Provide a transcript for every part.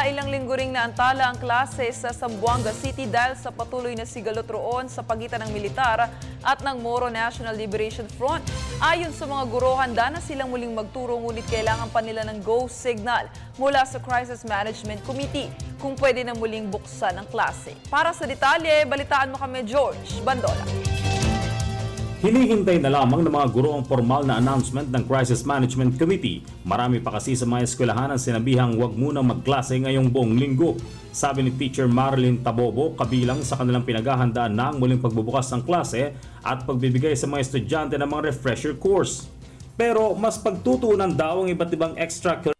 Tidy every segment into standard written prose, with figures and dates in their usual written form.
Ilang linggo ring naantala ang klase sa Zamboanga City dahil sa patuloy na sigalot roon sa pagitan ng militar at ng Moro National Liberation Front. Ayon sa mga guro, handa na silang muling magturo ngunit kailangan pa nila ng go signal mula sa Crisis Management Committee kung pwede na muling buksan ang klase. Para sa detalye, balitaan mo kami George Bandola. Hinihintay na lamang ng mga guro ang formal na announcement ng Crisis Management Committee. Marami pa kasi sa mga eskwelahan ang sinabihang huwag munang magklase ngayong buong linggo. Sabi ni Teacher Marilyn Tabobo, kabilang sa kanilang pinaghahandaan na ang muling pagbubukas ng klase at pagbibigay sa mga estudyante ng mga refresher course. Pero mas pagtutuunan daw ang iba't ibang extracurricular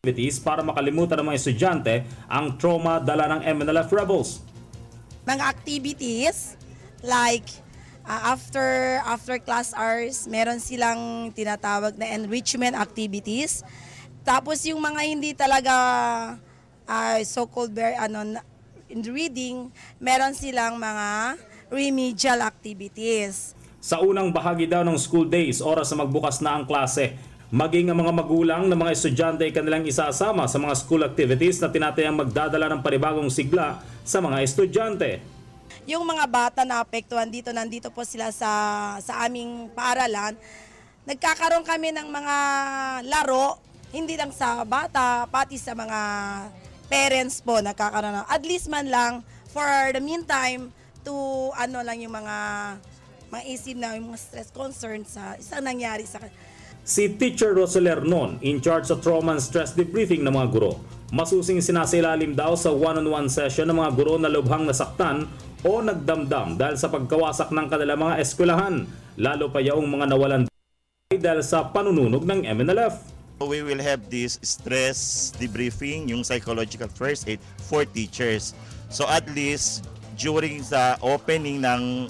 activities para makalimutan ng mga estudyante ang trauma dala ng MNLF rebels. Mga activities like after class hours, meron silang tinatawag na enrichment activities. Tapos yung mga hindi talaga so-called in reading, meron silang mga remedial activities. Sa unang bahagi daw ng school days, oras na magbukas na ang klase. Maging ang mga magulang ng mga estudyante ay kanilang isasama sa mga school activities na tinatayang magdadala ng panibagong sigla sa mga estudyante. Yung mga bata na apektuhan nandito po sila sa aming paaralan. Nagkakaroon kami ng mga laro, hindi lang sa bata, pati sa mga parents po nagkakaroon. At least man lang, for the meantime, to lang yung mga maisip na yung mga stress concerns sa isang nangyari sa Si Teacher Roseler Non, in charge sa trauma and stress debriefing ng mga guro. Masusing sinasailalim daw sa one-on-one session ng mga guro na lubhang nasaktan o nagdamdam dahil sa pagkawasak ng kanilang mga eskwelahan, lalo pa yaong mga nawalan dahil sa panununog ng MNLF. We will have this stress debriefing, yung psychological first aid for teachers. So at least during the opening ng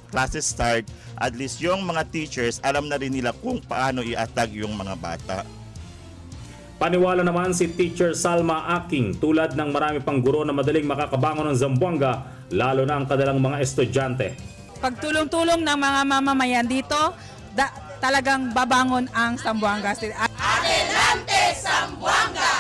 classes start, at least yung mga teachers alam na rin nila kung paano i-attack yung mga bata. Paniwala naman si Teacher Salma Aking, tulad ng marami pang guro na madaling makakabangon ng Zamboanga, lalo na ang kanilang mga estudyante. Pagtulong-tulong ng mga mamamayan dito, talagang babangon ang Zamboanga City. Adelante, Zamboanga!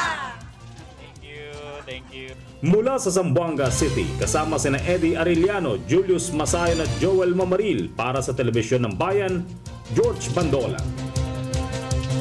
Thank you. Mula sa Zamboanga City, kasama sina Eddie Arellano, Julius Masayan at Joel Mamaril para sa Telebisyon ng Bayan, George Bandola.